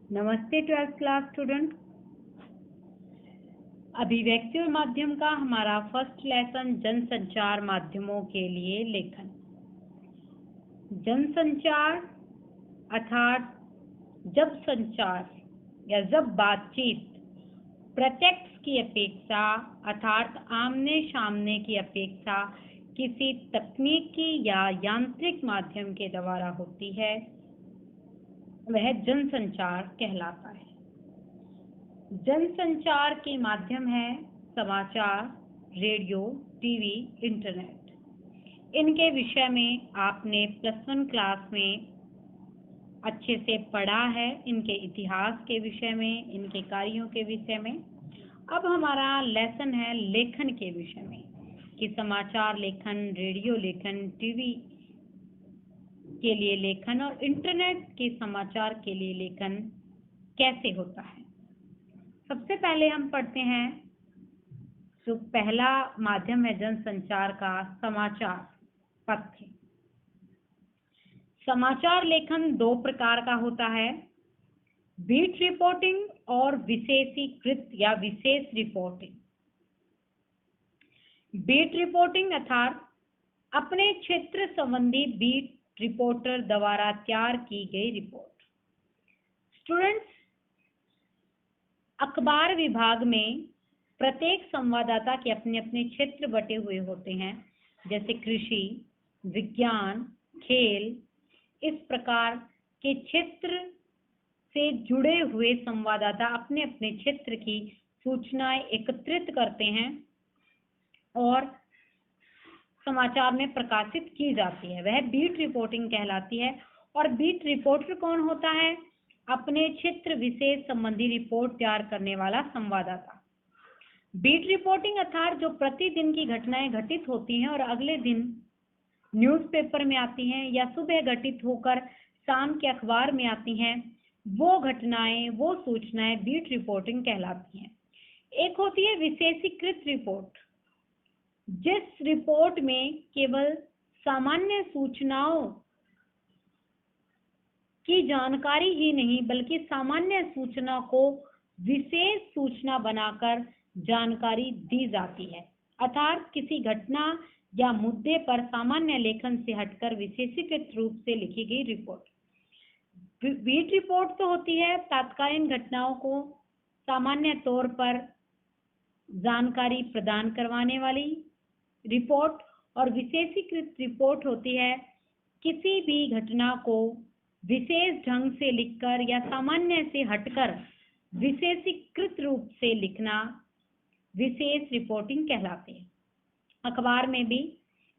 नमस्ते 12th class student. अभिव्यक्ति और माध्यम का हमारा फर्स्ट लेसन जनसंचार माध्यमों के लिए लेखन। जनसंचार अर्थात जब संचार या जब बातचीत प्रत्यक्ष की अपेक्षा अर्थात आमने सामने की अपेक्षा किसी तकनीकी या यांत्रिक माध्यम के द्वारा होती है, वह जनसंचार कहलाता है। जनसंचार के माध्यम है समाचार, रेडियो, टीवी, इंटरनेट। इनके विषय में आपने +1 क्लास में अच्छे से पढ़ा है, इनके इतिहास के विषय में, इनके कार्यों के विषय में। अब हमारा लेसन है लेखन के विषय में कि समाचार लेखन, रेडियो लेखन, टीवी के लिए लेखन और इंटरनेट के समाचार के लिए लेखन कैसे होता है। सबसे पहले हम पढ़ते हैं जो पहला माध्यम है जनसंचार का, समाचार पत्र। समाचार लेखन 2 प्रकार का होता है, बीट रिपोर्टिंग और विशेषीकृत या विशेष रिपोर्टिंग। बीट रिपोर्टिंग अर्थात अपने क्षेत्र संबंधी बीट रिपोर्टर द्वारा तैयार की गई रिपोर्ट। स्टूडेंट्स, अखबार विभाग में प्रत्येक संवाददाता के अपने अपने क्षेत्र बटे हुए होते हैं, जैसे कृषि, विज्ञान, खेल। इस प्रकार के क्षेत्र से जुड़े हुए संवाददाता अपने अपने क्षेत्र की सूचनाएं एकत्रित करते हैं और समाचार में प्रकाशित की जाती है, वह बीट रिपोर्टिंग कहलाती है। और बीट रिपोर्टर कौन होता है? अपने क्षेत्र विशेष संबंधी रिपोर्ट तैयार करने वाला संवाददाता। बीट रिपोर्टिंग अर्थात जो प्रतिदिन की घटनाएं घटित होती हैं और अगले दिन न्यूज़पेपर में आती हैं या सुबह घटित होकर शाम के अखबार में आती हैं, वो घटनाएं, वो सूचनाएं बीट रिपोर्टिंग कहलाती हैं। एक होती है विशेषीकृत रिपोर्ट, जिस रिपोर्ट में केवल सामान्य सूचनाओं की जानकारी ही नहीं बल्कि सामान्य सूचना को विशेष सूचना बनाकर जानकारी दी जाती है, अर्थात किसी घटना या मुद्दे पर सामान्य लेखन से हटकर विशेषीकृत रूप से लिखी गई रिपोर्ट। बीट रिपोर्ट तो होती है तात्कालीन घटनाओं को सामान्य तौर पर जानकारी प्रदान करवाने वाली रिपोर्ट, और विशेषीकृत रिपोर्ट होती है किसी भी घटना को विशेष ढंग से लिखकर या सामान्य से हटकर विशेषीकृत रूप से लिखना विशेष रिपोर्टिंग कहलाती है। अखबार में भी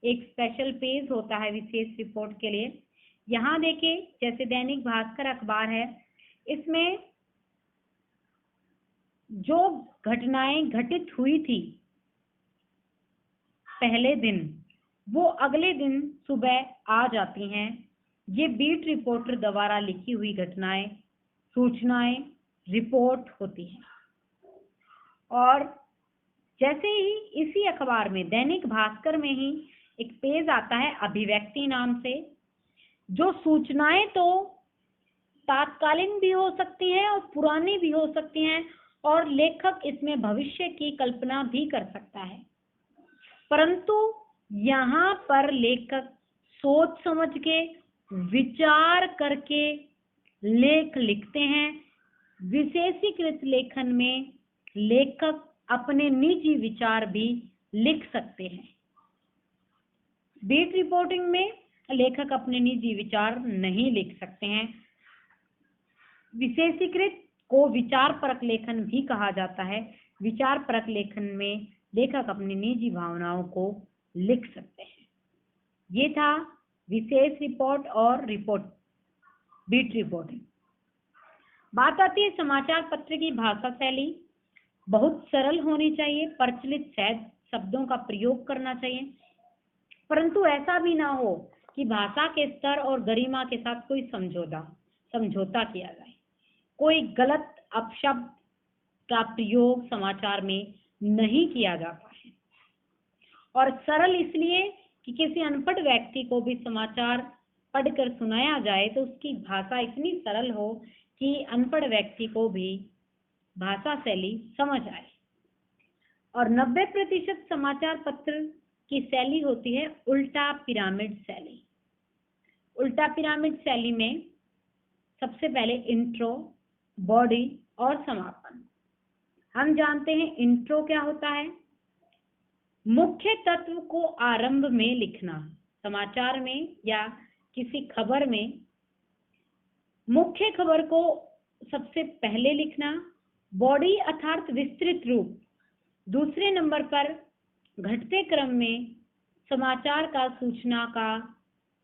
एक स्पेशल पेज होता है विशेष रिपोर्ट के लिए। यहाँ देखिए, जैसे दैनिक भास्कर अखबार है, इसमें जो घटनाएं घटित हुई थी पहले दिन, वो अगले दिन सुबह आ जाती हैं। ये बीट रिपोर्टर द्वारा लिखी हुई घटनाएं, सूचनाएं, रिपोर्ट होती हैं। और जैसे ही इसी अखबार में दैनिक भास्कर में ही एक पेज आता है अभिव्यक्ति नाम से, जो सूचनाएं तो तात्कालीन भी हो सकती हैं और पुरानी भी हो सकती हैं, और लेखक इसमें भविष्य की कल्पना भी कर सकता है, परंतु यहाँ पर लेखक सोच समझ के, विचार करके लेख लिखते हैं। विशेषीकृत लेखन में लेखक अपने निजी विचार भी लिख सकते हैं। बीट रिपोर्टिंग में लेखक अपने निजी विचार नहीं लिख सकते हैं। विशेषीकृत को विचार परक लेखन भी कहा जाता है। विचार परक लेखन में लेखक अपनी निजी भावनाओं को लिख सकते हैं। ये था विशेष रिपोर्ट और बीट रिपोर्टिंग। बात आती है समाचार पत्र की भाषा शैली। बहुत सरल होनी चाहिए, प्रचलित सहज शब्दों का प्रयोग करना चाहिए, परंतु ऐसा भी ना हो कि भाषा के स्तर और गरिमा के साथ कोई समझौता किया जाए। कोई गलत अपशब्द का प्रयोग समाचार में नहीं किया जाता है। और सरल इसलिए कि किसी अनपढ़ व्यक्ति को भी समाचार पढ़कर सुनाया जाए तो उसकी भाषा इतनी सरल हो कि अनपढ़ व्यक्ति को भी भाषा शैली समझ आए। और 90% समाचार पत्र की शैली होती है उल्टा पिरामिड शैली। उल्टा पिरामिड शैली में सबसे पहले इंट्रो, बॉडी और समापन। हम जानते हैं इंट्रो क्या होता है। मुख्य तत्व को आरंभ में लिखना। समाचार में या किसी खबर में मुख्य खबर को सबसे पहले लिखना। बॉडी अर्थात विस्तृत रूप। दूसरे नंबर पर घटते क्रम में समाचार का सूचना का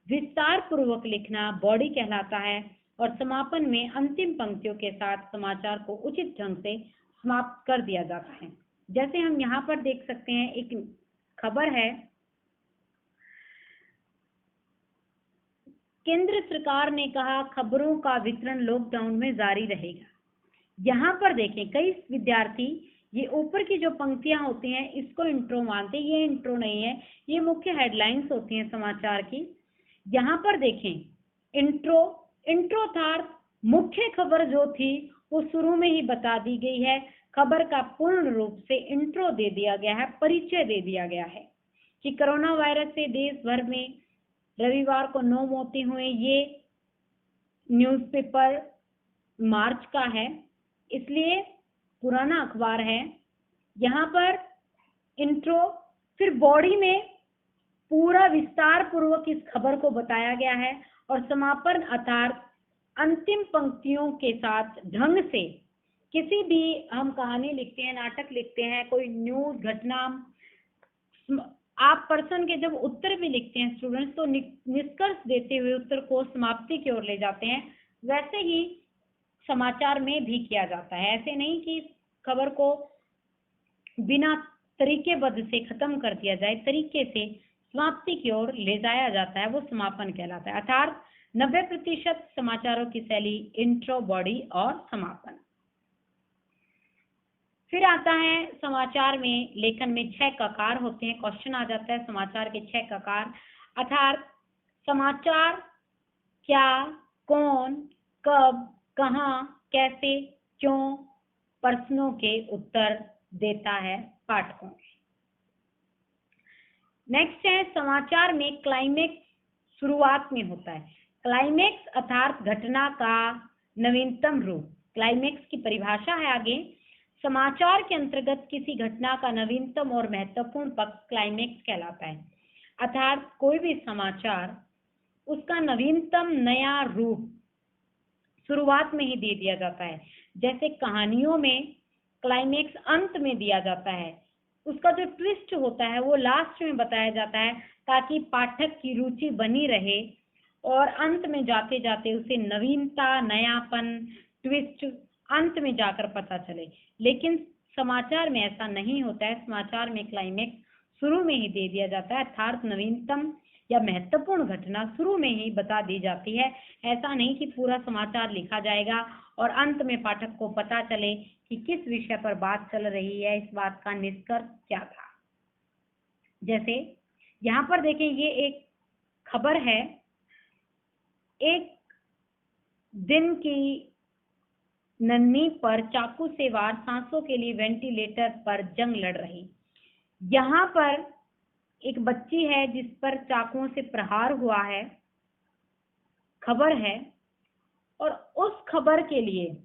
विस्तार पूर्वक लिखना बॉडी कहलाता है। और समापन में अंतिम पंक्तियों के साथ समाचार को उचित ढंग से समाप्त कर दिया जाता है। जैसे हम यहाँ पर देख सकते हैं, एक खबर है, केंद्र सरकार ने कहा खबरों का वितरण लॉकडाउन में जारी रहेगा। यहाँ पर देखें कई विद्यार्थी ये ऊपर की जो पंक्तियां होती हैं इसको इंट्रो मानते हैं। ये इंट्रो नहीं है, ये मुख्य हेडलाइंस होती हैं समाचार की। यहाँ पर देखें इंट्रो अर्थात मुख्य खबर जो थी वो शुरू में ही बता दी गई है। खबर का पूर्ण रूप से इंट्रो दे दिया गया है, परिचय दे दिया गया है कि कोरोना वायरस से देश भर में रविवार को 9 मौतें हुई। ये न्यूज़पेपर मार्च का है, इसलिए पुराना अखबार है। यहाँ पर इंट्रो, फिर बॉडी में पूरा विस्तार पूर्वक इस खबर को बताया गया है। और समापन अर्थात अंतिम पंक्तियों के साथ ढंग से किसी भी हम कहानी लिखते हैं, नाटक लिखते हैं, कोई न्यूज घटना, आप पर्सन के जब उत्तर भी लिखते हैं स्टूडेंट्स, तो निष्कर्ष देते हुए उत्तर को समाप्ति की ओर ले जाते हैं। वैसे ही समाचार में भी किया जाता है। ऐसे नहीं कि खबर को बिना तरीकेबद्ध से खत्म कर दिया जाए, तरीके से समाप्ति की ओर ले जाया जाता है, वो समापन कहलाता है। अर्थात 90% समाचारों की शैली इंट्रो, बॉडी और समापन। फिर आता है समाचार में लेखन में 6 ककार होते हैं। क्वेश्चन आ जाता है समाचार के 6 ककार, अर्थात समाचार क्या, कौन, कब, कहाँ, कैसे, क्यों प्रश्नों के उत्तर देता है पाठकों। नेक्स्ट है समाचार में क्लाइमेक्स शुरुआत में होता है। क्लाइमेक्स अर्थात घटना का नवीनतम रूप। क्लाइमेक्स की परिभाषा है आगे, समाचार के अंतर्गत किसी घटना का नवीनतम और महत्वपूर्ण पक्ष क्लाइमेक्स कहलाता है। अर्थात कोई भी समाचार उसका नवीनतम नया रूप शुरुआत में ही दे दिया जाता है। जैसे कहानियों में क्लाइमेक्स अंत में दिया जाता है, उसका जो ट्विस्ट होता है वो लास्ट में बताया जाता है ताकि पाठक की रुचि बनी रहे और अंत में जाते जाते उसे नवीनता, नयापन, ट्विस्ट अंत में जाकर पता चले। लेकिन समाचार में ऐसा नहीं होता है। समाचार में क्लाइमेक्स शुरू में ही दे दिया जाता है, अर्थात नवीनतम या महत्वपूर्ण घटना शुरू में ही बता दी जाती है। ऐसा नहीं कि पूरा समाचार लिखा जाएगा और अंत में पाठक को पता चले कि किस विषय पर बात चल रही है, इस बात का निष्कर्ष क्या था। जैसे यहाँ पर देखें, ये एक खबर है, एक दिन की नन्ही पर चाकू से वार, सांसों के लिए वेंटिलेटर पर जंग लड़ रही। यहाँ पर एक बच्ची है जिस पर चाकुओं से प्रहार हुआ है, खबर है। और उस खबर के लिए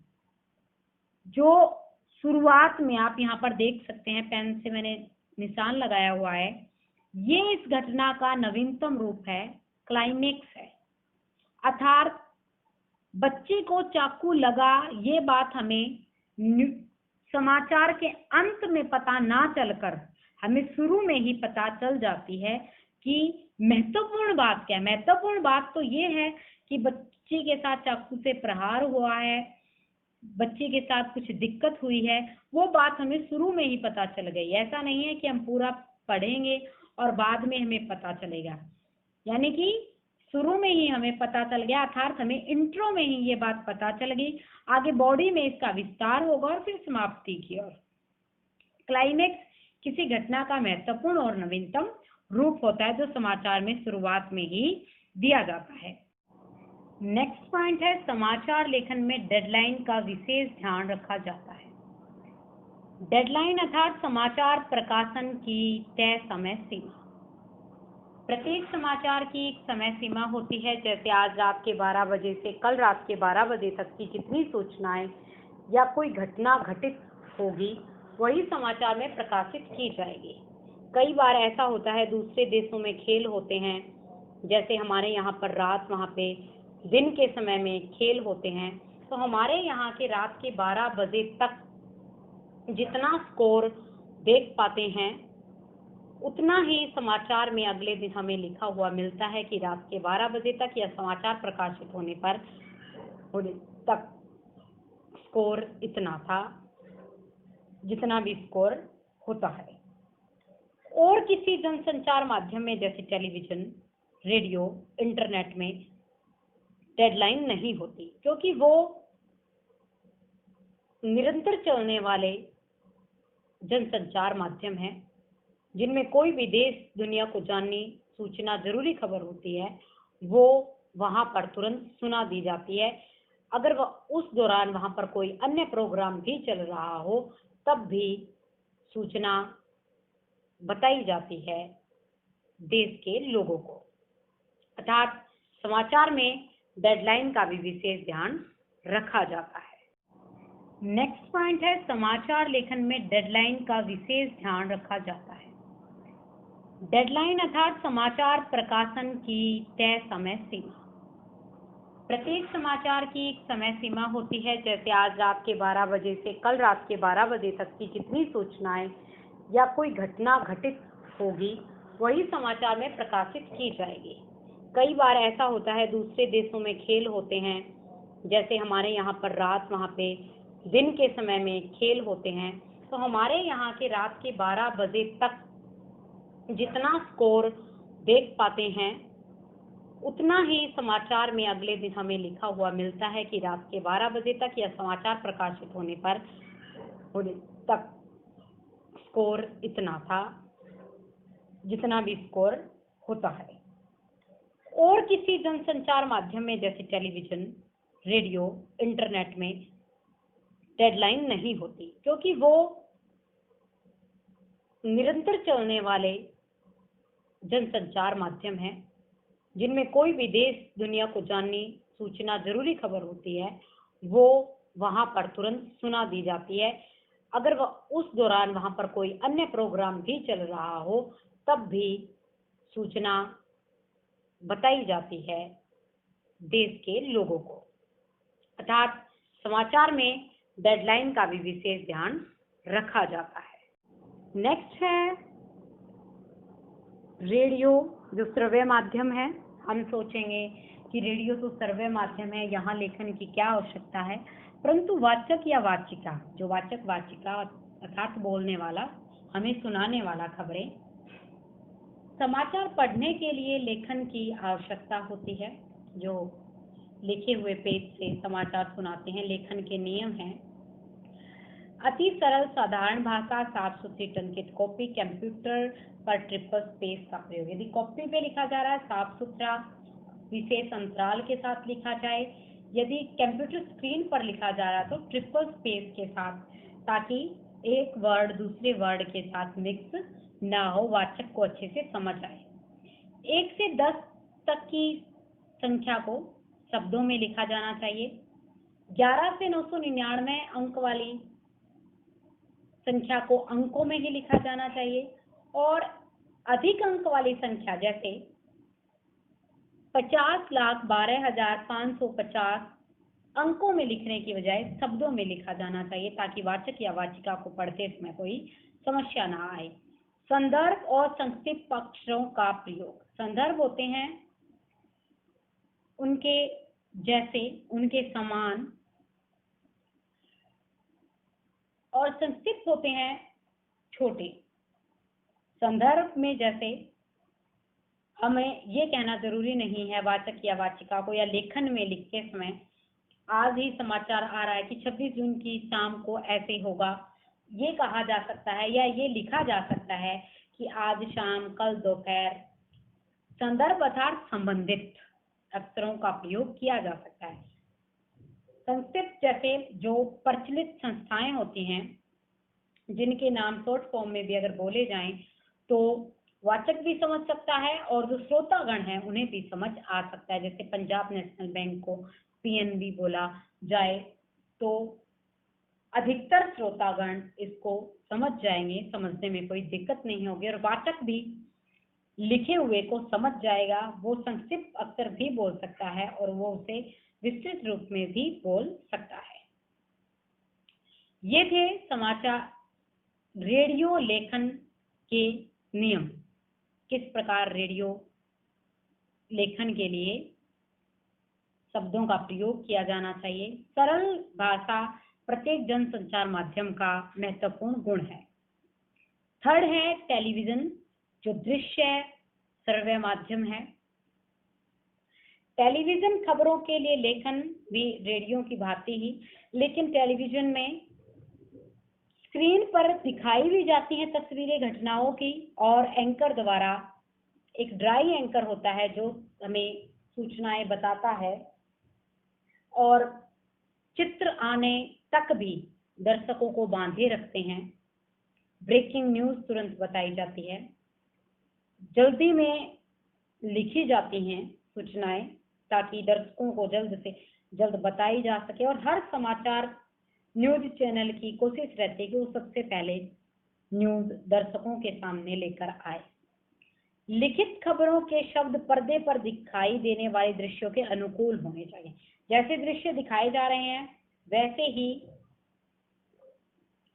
जो शुरुआत में आप यहाँ पर देख सकते हैं, पेन से मैंने निशान लगाया हुआ है, ये इस घटना का नवीनतम रूप है, क्लाइमेक्स है। अर्थात बच्ची को चाकू लगा, ये बात हमें समाचार के अंत में पता ना चलकर हमें शुरू में ही पता चल जाती है कि महत्वपूर्ण बात क्या है। महत्वपूर्ण बात तो ये है कि बच्ची के साथ चाकू से प्रहार हुआ है, बच्ची के साथ कुछ दिक्कत हुई है, वो बात हमें शुरू में ही पता चल गई। ऐसा नहीं है कि हम पूरा पढ़ेंगे और बाद में हमें पता चलेगा, यानी कि शुरू में ही हमें पता चल गया, अर्थात हमें इंट्रो में ही ये बात पता चल गई। आगे बॉडी में इसका विस्तार होगा और फिर समाप्ति की ओर। क्लाइमेक्स किसी घटना का महत्वपूर्ण और नवीनतम रूप होता है जो समाचार में शुरुआत में ही दिया जाता है। नेक्स्ट पॉइंट है समाचार लेखन में डेडलाइन का विशेष ध्यान रखा जाता है। डेडलाइन अर्थात समाचार प्रकाशन की तय समय सीमा। प्रत्येक समाचार की एक समय सीमा होती है, जैसे आज रात के 12 बजे से कल रात के 12 बजे तक की जितनी सूचनाएं या कोई घटना घटित होगी वही समाचार में प्रकाशित की जाएगी। कई बार ऐसा होता है दूसरे देशों में खेल होते हैं, जैसे हमारे यहाँ पर रात, वहाँ पे दिन के समय में खेल होते हैं, तो हमारे यहाँ के रात के 12 बजे तक जितना स्कोर देख पाते हैं उतना ही समाचार में अगले दिन हमें लिखा हुआ मिलता है कि रात के 12 बजे तक या समाचार प्रकाशित होने तक स्कोर इतना था, जितना भी स्कोर होता है। और किसी जनसंचार माध्यम में जैसे टेलीविजन, रेडियो, इंटरनेट में डेडलाइन नहीं होती, क्योंकि वो निरंतर चलने वाले जनसंचार माध्यम हैं जिनमें कोई भी देश दुनिया को जाननी सूचना जरूरी खबर होती है, वो वहां पर तुरंत सुना दी जाती है। अगर वह उस दौरान वहां पर कोई अन्य प्रोग्राम भी चल रहा हो तब भी सूचना बताई जाती है देश के लोगों को। अर्थात समाचार में डेडलाइन का भी विशेष ध्यान रखा जाता है। नेक्स्ट पॉइंट है समाचार लेखन में डेडलाइन का विशेष ध्यान रखा जाता है। डेडलाइन अर्थात समाचार प्रकाशन की तय समय सीमा। प्रत्येक समाचार की एक समय सीमा होती है, जैसे आज रात के 12 बजे से कल रात के 12 बजे तक की जितनी सूचनाएं या कोई घटना घटित होगी वही समाचार में प्रकाशित की जाएगी। कई बार ऐसा होता है दूसरे देशों में खेल होते हैं, जैसे हमारे यहाँ पर रात, वहाँ पे दिन के समय में खेल होते हैं, तो हमारे यहाँ के रात के 12 बजे तक जितना स्कोर देख पाते हैं उतना ही समाचार में अगले दिन हमें लिखा हुआ मिलता है कि रात के 12 बजे तक या समाचार प्रकाशित होने तक स्कोर इतना था, जितना भी स्कोर होता है। और किसी जनसंचार माध्यम में जैसे टेलीविजन, रेडियो, इंटरनेट में डेडलाइन नहीं होती, क्योंकि वो निरंतर चलने वाले जनसंचार माध्यम हैं जिनमें कोई भी देश दुनिया को जाननी सूचना जरूरी खबर होती है, वो वहां पर तुरंत सुना दी जाती है। अगर वह उस दौरान वहां पर कोई अन्य प्रोग्राम भी चल रहा हो तब भी सूचना बताई जाती है देश के लोगों को। अर्थात समाचार में डेडलाइन का भी विशेष ध्यान रखा जाता है। नेक्स्ट है रेडियो, जो श्रव्य माध्यम है। हम सोचेंगे कि रेडियो तो श्रव्य माध्यम है, यहाँ लेखन की क्या आवश्यकता है, परंतु वाचक या वाचिका, जो वाचक वाचिका अर्थात बोलने वाला, हमें सुनाने वाला खबरें, समाचार पढ़ने के लिए लेखन की आवश्यकता होती है, जो लिखे हुए पेज से समाचार सुनाते हैं। लेखन के नियम हैं: अति सरल साधारण भाषा, साफ सुथरी टंकित कॉपी, कंप्यूटर पर ट्रिपल स्पेस का प्रयोग। यदि कॉपी पे लिखा जा रहा है साफ सुथरा विशेष अंतराल के साथ लिखा जाए, यदि कंप्यूटर स्क्रीन पर लिखा जा रहा है तो ट्रिपल स्पेस के साथ, ताकि एक वर्ड दूसरे वर्ड के साथ मिक्स ना हो, वाचक को अच्छे से समझ आए। 1 से 10 तक की संख्या को शब्दों में लिखा जाना चाहिए। 11 से 999 अंक वाली संख्या को अंकों में ही लिखा जाना चाहिए, और अधिक अंक वाली संख्या जैसे 50,12,550 अंकों में लिखने की बजाय शब्दों में लिखा जाना चाहिए, ताकि वाचक या वाचिका को पढ़ते समय कोई समस्या ना आए। संदर्भ और संक्षिप्त अक्षरों का प्रयोग। संदर्भ होते हैं उनके जैसे, उनके समान, और संक्षिप्त होते हैं छोटे। संदर्भ में जैसे हमें ये कहना जरूरी नहीं है वाचक या वाचिका को, या लेखन में लिखते समय आज ही समाचार आ रहा है कि 26 जून की शाम को ऐसे होगा, ये कहा जा सकता है, या ये लिखा जा सकता है कि आज शाम, कल दोपहर। संदर्भ अर्थात संबंधित, अक्षरों का प्रयोग किया जा सकता है। संक्षिप्त जैसे जो प्रचलित संस्थाएं होती हैं जिनके नाम शॉर्ट फॉर्म में भी अगर बोले जाएं तो वाचक भी समझ सकता है और जो श्रोतागण है उन्हें भी समझ आ सकता है। जैसे पंजाब नेशनल बैंक को पीएनबी बोला जाए तो अधिकतर श्रोतागण इसको समझ जाएंगे, समझने में कोई दिक्कत नहीं होगी और वाचक भी लिखे हुए को समझ जाएगा। वो संक्षिप्त अक्षर भी बोल सकता है और वो उसे विस्तृत रूप में भी बोल सकता है। ये थे समाचार रेडियो लेखन के नियम, किस प्रकार रेडियो लेखन के लिए शब्दों का प्रयोग किया जाना चाहिए। सरल भाषा प्रत्येक जनसंचार माध्यम का महत्वपूर्ण गुण है। थर्ड है टेलीविजन, जो दृश्य श्रव्य माध्यम है। टेलीविजन खबरों के लिए लेखन भी रेडियो की भांति ही, लेकिन टेलीविजन में स्क्रीन पर दिखाई भी जाती हैं तस्वीरें घटनाओं की और एंकर द्वारा, एक ड्राई एंकर होता है जो हमें सूचनाएं बताता है और चित्र आने तक भी दर्शकों को बांधे रखते हैं। ब्रेकिंग न्यूज तुरंत बताई जाती है, जल्दी में लिखी जाती हैं सूचनाएं ताकि दर्शकों को जल्द से जल्द बताई जा सके और हर समाचार न्यूज चैनल की कोशिश रहती है कि वो सबसे पहले न्यूज दर्शकों के सामने लेकर आए। लिखित खबरों के शब्द पर्दे पर दिखाई देने वाले दृश्यों के अनुकूल होने चाहिए। जैसे दृश्य दिखाए जा रहे हैं वैसे ही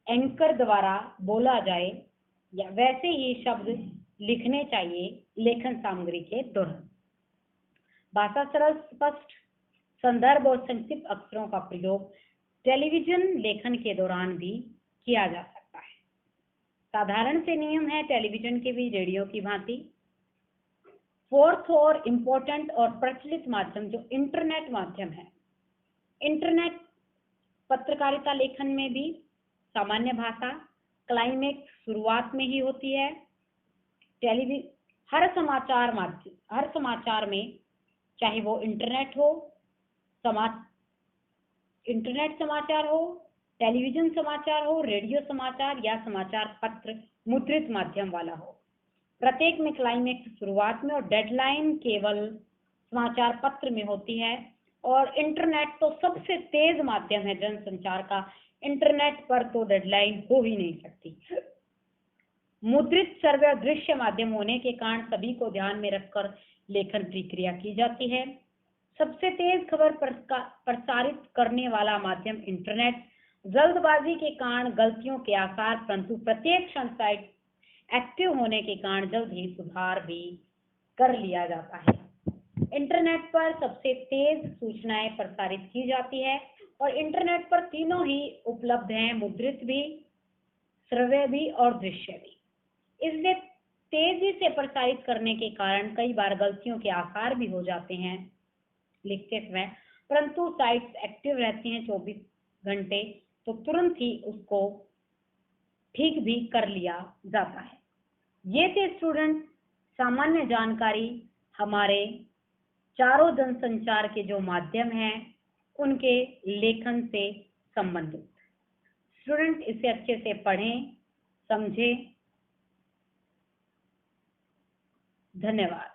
एंकर द्वारा बोला जाए या वैसे ही शब्द लिखने चाहिए लेखन सामग्री के दौरान। भाषा सरल, स्पष्ट, संदर्भ और संक्षिप्त अक्षरों का प्रयोग टेलीविजन लेखन के दौरान भी किया जा सकता है। साधारण से नियम है टेलीविजन के भी रेडियो की भांति। फोर्थ और इम्पोर्टेंट और प्रचलित माध्यम जो इंटरनेट माध्यम है। इंटरनेट पत्रकारिता लेखन में भी सामान्य भाषा क्लाइमेक्स शुरुआत में ही होती है। हर समाचार में चाहे वो इंटरनेट समाचार हो, टेलीविजन समाचार हो, रेडियो समाचार या समाचार पत्र मुद्रित माध्यम वाला हो, प्रत्येक में क्लाइमेक्स शुरुआत में और डेडलाइन केवल समाचार पत्र में होती है। और इंटरनेट तो सबसे तेज माध्यम है जनसंचार का, इंटरनेट पर तो डेडलाइन हो ही नहीं सकती। मुद्रित, श्रव्य, दृश्य माध्यम होने के कारण सभी को ध्यान में रखकर लेखन प्रक्रिया की जाती है। सबसे तेज खबर प्रसारित करने वाला माध्यम इंटरनेट। जल्दबाजी के कारण गलतियों के आसार, परंतु प्रत्येक क्षण साइट एक्टिव होने के कारण जल्द ही सुधार भी कर लिया जाता है। इंटरनेट पर सबसे तेज सूचनाएं प्रसारित की जाती है और इंटरनेट पर तीनों ही उपलब्ध हैं, मुद्रित भी, श्रव्य भी और दृश्य भी। इसलिए तेजी से प्रसारित करने के कारण कई बार गलतियों के आसार भी हो जाते हैं लिखते समय, परंतु साइट्स एक्टिव रहती हैं 24 घंटे तो तुरंत ही उसको ठीक भी कर लिया जाता है। ये थे स्टूडेंट सामान्य जानकारी हमारे चारों जनसंचार के जो माध्यम हैं उनके लेखन से संबंधित। स्टूडेंट इसे अच्छे से पढ़ें, समझें। धन्यवाद।